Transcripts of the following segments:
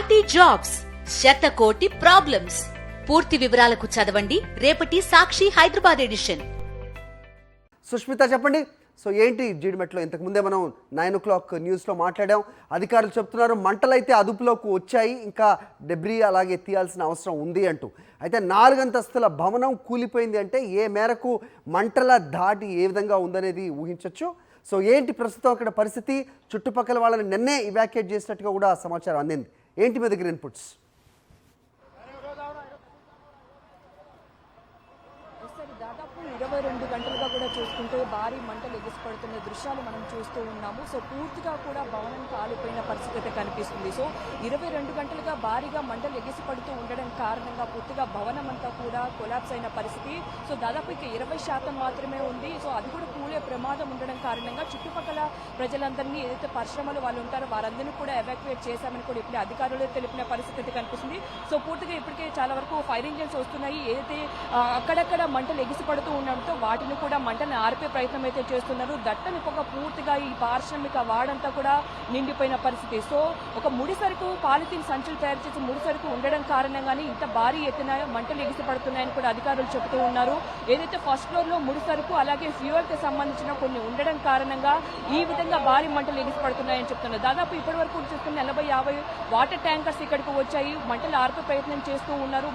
కోటి జాబ్స్, శతకోటి ప్రాబ్లమ్స్. పూర్తి వివరాలకు చదవండి రేపటి సాక్షి హైదరాబాద్ ఎడిషన్. సుష్మిత చెప్పండి. సో ఏంటి జీడిమెట్లో ఇంతకు ముందే మనం 9 o'clock న్యూస్లో మాట్లాడాం. అధికారులు చెప్తున్నారు మంటలైతే అదుపులోకి వచ్చాయి, ఇంకా డెబ్రీ అలాగే తీయాల్సిన అవసరం ఉంది అంటూ. అయితే 4 అంతస్తుల భవనం కూలిపోయింది అంటే ఏ మేరకు మంటల ధాటి ఏ విధంగా ఉందనేది ఊహించవచ్చు. సో ఏంటి ప్రస్తుతం అక్కడ పరిస్థితి? చుట్టుపక్కల వాళ్ళని నిన్నే ఇవాక్యుయేట్ చేసినట్టుగా కూడా సమాచారం అందింది. ఏంటి మీ దగ్గర ఇన్పుట్స్? దాదాపు 22 గంటలుగా కూడా చూసుకుంటే భారీ మంటలు ఎగిసిపడుతున్న దృశ్యాలు మనం చూస్తూ ఉన్నాము. సో పూర్తిగా కూడా భవనం కాలిపోయిన పరిస్థితి కనిపిస్తుంది. సో 22 గంటలుగా భారీగా మంటలు ఎగిసిపడుతూ ఉండడం కారణంగా పూర్తిగా భవనం అంతా కూడా కొలాప్స్ అయిన పరిస్థితి. సో దాదాపు ఇక 20% మాత్రమే ఉంది. సో అది కూడా కూలే ప్రమాదం ఉండడం కారణంగా చుట్టుపక్కల ప్రజలందరినీ, ఏదైతే పరిశ్రమలు వాళ్ళు ఉంటారో వారందరినీ కూడా ఎవాక్యుయేట్ చేశామని కూడా ఇప్పుడు అధికారులు తెలిపిన పరిస్థితి కనిపిస్తుంది. సో పూర్తిగా ఇప్పటికే చాలా వరకు ఫైర్ ఇంజిన్స్ వస్తున్నాయి. ఏదైతే అక్కడక్కడ మంటలు ఎగిసిపడుతూ ఉండడంతో వాటిని కూడా మంటని ఆర్పే ప్రయత్నం అయితే చేస్తున్నారు. దట్టని పొగ పూర్తిగా ఈ పారిశ్రామిక వాడంతా కూడా నిండిపోయిన పరిస్థితి. సో ఒక ముడి సరుకు పాలిథిన్ సంచులు తయారు చేసి ముడి సరుకు ఉండడం కారణంగానే ఇంత భారీ ఎత్తున మంటలు ఎగిసిపడుతున్నాయని కూడా అధికారులు చెబుతూ ఉన్నారు. ఏదైతే ఫస్ట్ ఫ్లోర్ లో ముడి సరుకు అలాగే ఫ్యూయల్ కి సంబంధించిన కొన్ని ఉండడం కారణంగా ఈ విధంగా భారీ మంటలు ఎగిసిపడుతున్నాయని చెప్తున్నారు. దాదాపు ఇప్పటి వరకు చూసుకున్న 40-50 వాటర్ ట్యాంకర్స్ ఇక్కడికి వచ్చాయి, మంటలు ఆర్పే ప్రయత్నం చేస్తూ ఉన్నారు.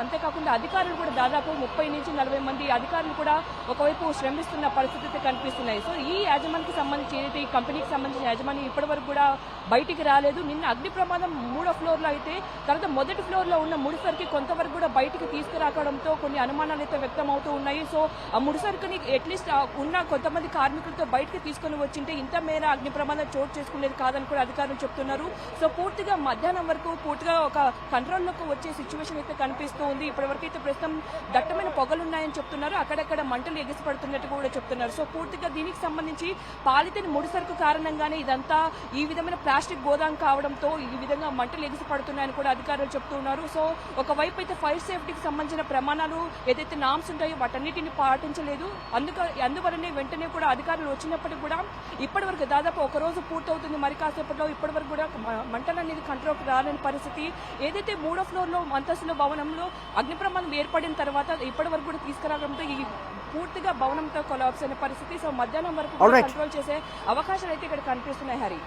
అంతేకాకుండా అధికారులు కూడా దాదాపు 30 నుంచి 40 మంది అధికారులు కూడా ఒకవైపు శ్రమిస్తున్న పరిస్థితి కనిపిస్తున్నాయి. సో ఈ యాజమానికి సంబంధించి, ఏదైతే ఈ కంపెనీకి సంబంధించిన యాజమాని ఇప్పటి వరకు కూడా బయటికి రాలేదు. నిన్న అగ్ని ప్రమాదం 3వ ఫ్లోర్ లో అయితే, తర్వాత మొదటి ఫ్లోర్ లో ఉన్న ముడిసరికి కొంతవరకు కూడా బయటికి తీసుకురావడంతో కొన్ని అనుమానాలు అయితే వ్యక్తం అవుతూ ఉన్నాయి. సో ఆ ముడిసరుకుని అట్లీస్ట్ ఉన్న కొంతమంది కార్మికులతో బయటికి తీసుకుని వచ్చింటే ఇంత మేర అగ్ని ప్రమాదం చోటు చేసుకునేది కాదని కూడా అధికారులు చెప్తున్నారు. సో పూర్తిగా మధ్యాహ్నం వరకు పూర్తిగా ఒక కంట్రోల్లోకి వచ్చే సిచ్యువేషన్ అయితే కనిపిస్తూ ఉంది. ఇప్పటి వరకు అయితే ప్రస్తుతం దట్టమైన పొగలున్నాయని చెప్తున్నారు, అక్కడక్కడ మంటలు ఎగిసిపడుతున్నట్టు కూడా చెప్తున్నారు. సో పూర్తిగా దీనికి సంబంధించి పాలిథిన్ ముడిసరుకు కారణంగానే ఇదంతా ఈ విధమైన ప్లాస్టిక్ గోదాం కావడంతో ఈ విధంగా మంటలు ఎగిసిపడుతున్నాయని కూడా అధికారులు చెప్తున్నారు. సో ఒకవైపు అయితే ఫైర్ సేఫ్టీకి సంబంధించిన ప్రమాణాలు ఏదైతే నామ్స్ ఉంటాయో వాటన్నిటిని పాటించలేదు. అందువల్లనే వెంటనే కూడా అధికారులు వచ్చినప్పటికీ కూడా ఇప్పటి వరకు దాదాపు ఒక రోజు పూర్తవుతుంది, మరి కాసేపట్లో ఇప్పటి వరకు కూడా మంటలు అనేది కంట్రోల్కి రాలేని పరిస్థితి. ఏదైతే 3వ ఫ్లోర్ లో అంతస్తుల భవనంలో అగ్ని ప్రమాదం ఏర్పడిన తర్వాత ఇప్పటి వరకు కూడా తీసుకురావడంతో ఈ పూర్తిగా భవనంతో కొలాప్స్ అయిన పరిస్థితి. సో మధ్యాహ్నం వరకు కంట్రోల్ చేసే అవకాశాలు అయితే ఇక్కడ కనిపిస్తున్నాయి. హరి.